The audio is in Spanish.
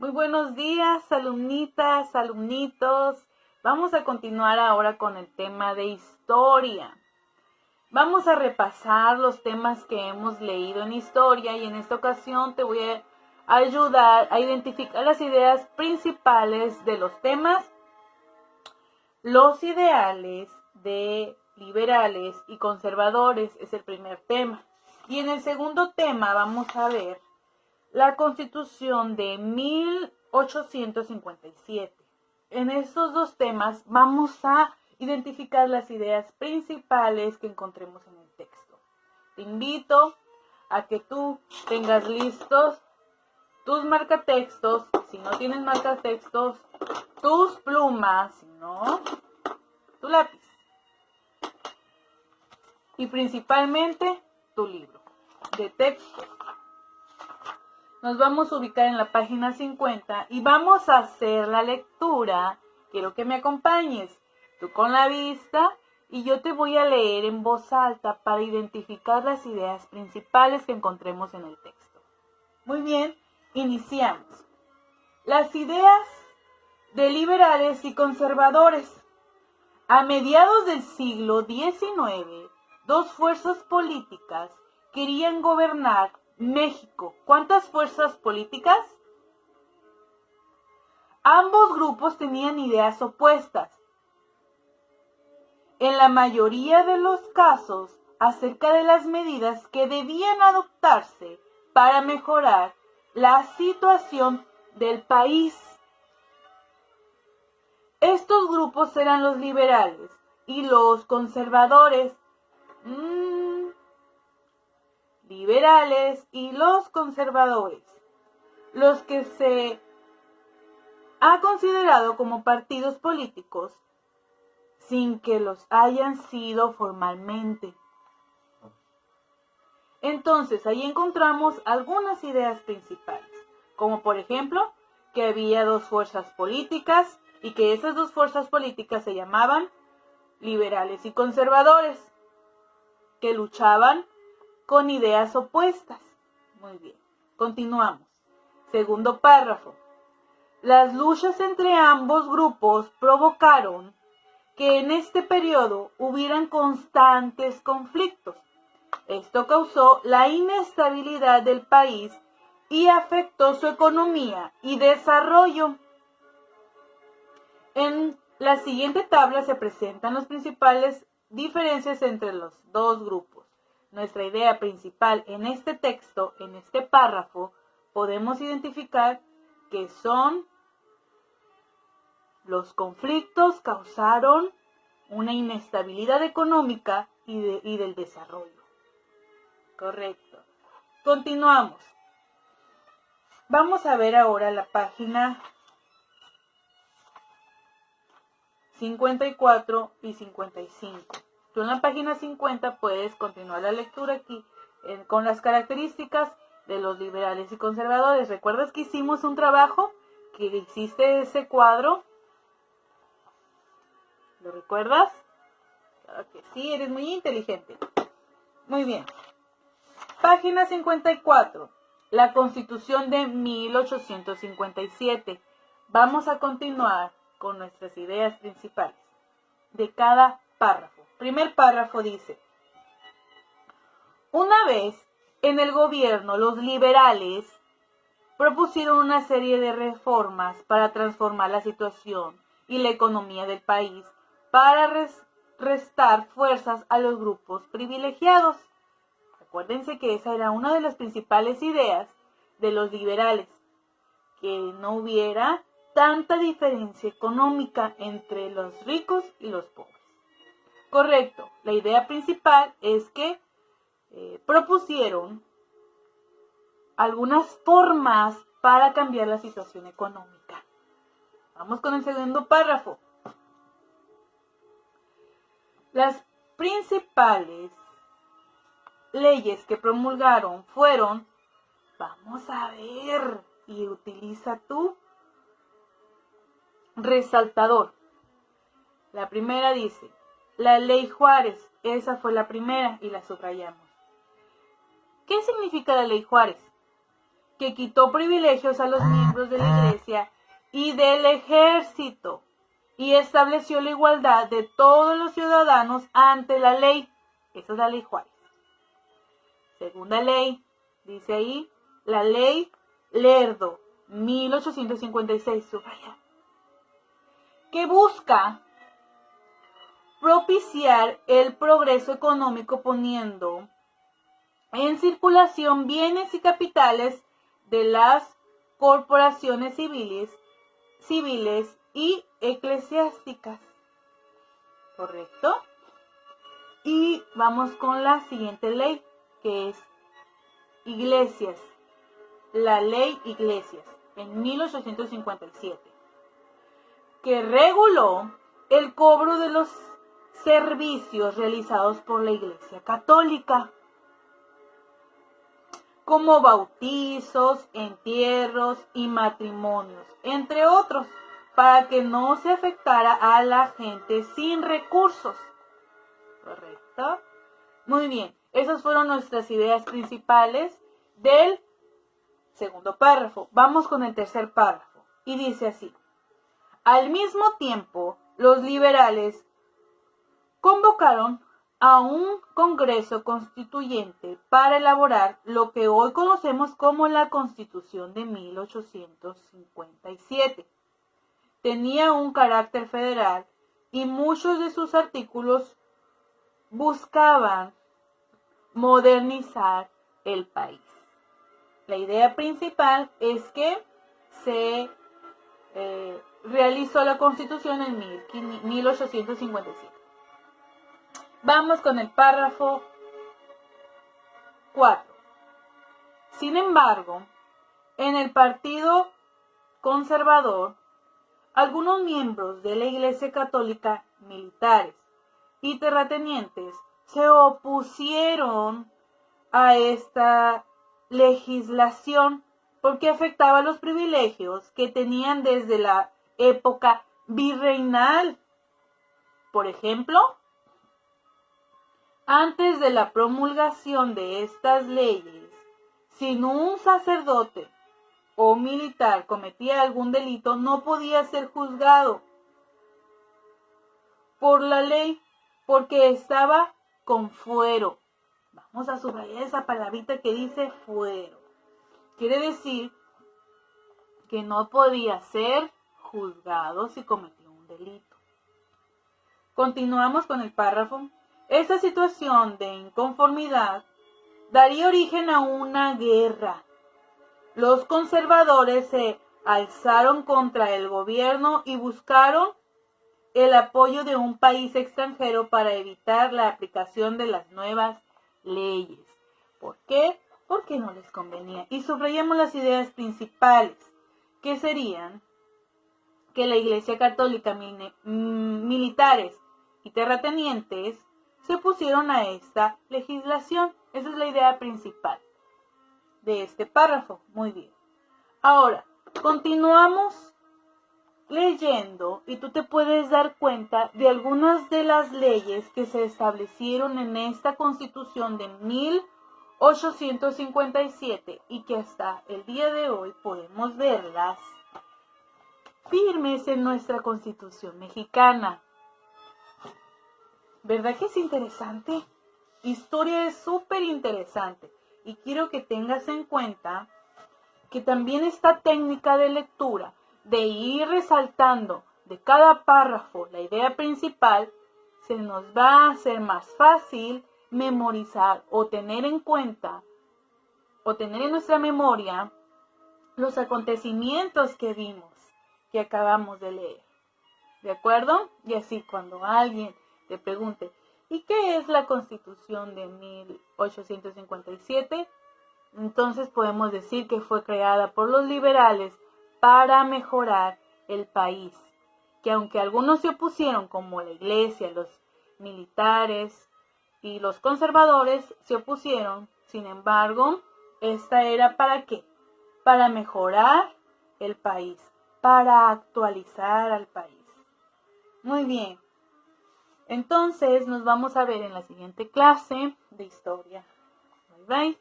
Muy buenos días, alumnitas, alumnitos. Vamos a continuar ahora con el tema de historia. Vamos a repasar los temas que hemos leído en historia y en esta ocasión te voy a ayudar a identificar las ideas principales de los temas. Los ideales de liberales y conservadores es el primer tema. Y en el segundo tema vamos a ver la Constitución de 1857. En estos dos temas vamos a identificar las ideas principales que encontremos en el texto. Te invito a que tú tengas listos tus marcatextos, si no tienes marcatextos, tus plumas, si no, tu lápiz. Y principalmente tu libro de texto. Nos vamos a ubicar en la página 50 y vamos a hacer la lectura. Quiero que me acompañes, tú con la vista, y yo te voy a leer en voz alta para identificar las ideas principales que encontremos en el texto. Muy bien, iniciamos. Las ideas de liberales y conservadores. A mediados del siglo XIX, dos fuerzas políticas querían gobernar México. ¿Cuántas fuerzas políticas? Ambos grupos tenían ideas opuestas. En la mayoría de los casos, acerca de las medidas que debían adoptarse para mejorar la situación del país. Estos grupos eran los liberales y los conservadores. Liberales y los conservadores, los que se ha considerado como partidos políticos sin que los hayan sido formalmente. Entonces, ahí encontramos algunas ideas principales, como por ejemplo, que había dos fuerzas políticas y que esas dos fuerzas políticas se llamaban liberales y conservadores, que luchaban con ideas opuestas. Muy bien, continuamos. Segundo párrafo. Las luchas entre ambos grupos provocaron que en este periodo hubieran constantes conflictos. Esto causó la inestabilidad del país y afectó su economía y desarrollo. En la siguiente tabla se presentan las principales diferencias entre los dos grupos. Nuestra idea principal en este texto, en este párrafo, podemos identificar que son los conflictos causaron una inestabilidad económica y del desarrollo. Correcto. Continuamos. Vamos a ver ahora la página 54 y 55. Tú en la página 50 puedes continuar la lectura aquí con las características de los liberales y conservadores. ¿Recuerdas que hicimos un trabajo? ¿Que hiciste ese cuadro? ¿Lo recuerdas? Claro que sí, eres muy inteligente. Muy bien. Página 54. La Constitución de 1857. Vamos a continuar con nuestras ideas principales de cada párrafo. Primer párrafo dice: una vez en el gobierno, los liberales propusieron una serie de reformas para transformar la situación y la economía del país, para restar fuerzas a los grupos privilegiados. Acuérdense que esa era una de las principales ideas de los liberales, que no hubiera tanta diferencia económica entre los ricos y los pobres. Correcto, la idea principal es que propusieron algunas formas para cambiar la situación económica. Vamos con el segundo párrafo. Las principales leyes que promulgaron fueron, vamos a ver, y utiliza tu resaltador. La primera dice, la ley Juárez, esa fue la primera y la subrayamos. ¿Qué significa la ley Juárez? que quitó privilegios a los miembros de la iglesia y del ejército y estableció la igualdad de todos los ciudadanos ante la ley. Esa es la ley Juárez. Segunda ley, dice ahí, la ley Lerdo, 1856, subraya, que busca propiciar el progreso económico poniendo en circulación bienes y capitales de las corporaciones civiles y eclesiásticas. ¿Correcto? Y vamos con la siguiente ley, que es Iglesias. La ley Iglesias, en 1857, que reguló el cobro de los servicios realizados por la Iglesia Católica, como bautizos, entierros y matrimonios, entre otros, para que no se afectara a la gente sin recursos. ¿Correcto? Muy bien, esas fueron nuestras ideas principales del segundo párrafo. Vamos con el tercer párrafo. Y dice así: al mismo tiempo, los liberales convocaron a un Congreso Constituyente para elaborar lo que hoy conocemos como la Constitución de 1857. Tenía un carácter federal y muchos de sus artículos buscaban modernizar el país. La idea principal es que se realizó la Constitución en 1857. Vamos con el párrafo 4. Sin embargo, en el Partido Conservador, algunos miembros de la Iglesia Católica, militares y terratenientes, se opusieron a esta legislación porque afectaba los privilegios que tenían desde la época virreinal. Por ejemplo, antes de la promulgación de estas leyes, si un sacerdote o militar cometía algún delito, no podía ser juzgado por la ley porque estaba con fuero. Vamos a subrayar esa palabrita que dice fuero. Quiere decir que no podía ser juzgado si cometía un delito. Continuamos con el párrafo. Esta situación de inconformidad daría origen a una guerra. Los conservadores se alzaron contra el gobierno y buscaron el apoyo de un país extranjero para evitar la aplicación de las nuevas leyes. ¿Por qué? Porque no les convenía. Y subrayamos las ideas principales, que serían que la Iglesia Católica, militares y terratenientes se opusieron a esta legislación. Esa es la idea principal de este párrafo. Muy bien. Ahora, continuamos leyendo y tú te puedes dar cuenta de algunas de las leyes que se establecieron en esta Constitución de 1857 y que hasta el día de hoy podemos verlas firmes en nuestra Constitución mexicana. ¿Verdad que es interesante? Historia es súper interesante y quiero que tengas en cuenta que también esta técnica de lectura, de ir resaltando de cada párrafo la idea principal, se nos va a hacer más fácil memorizar o tener en cuenta o tener en nuestra memoria los acontecimientos que vimos, que acabamos de leer. ¿De acuerdo? Y así cuando alguien te pregunte, ¿y qué es la Constitución de 1857? Entonces podemos decir que fue creada por los liberales para mejorar el país. Que aunque algunos se opusieron, como la iglesia, los militares y los conservadores se opusieron, sin embargo, esta era ¿para qué? Para mejorar el país, para actualizar al país. Muy bien. Entonces nos vamos a ver en la siguiente clase de historia. Bye bye.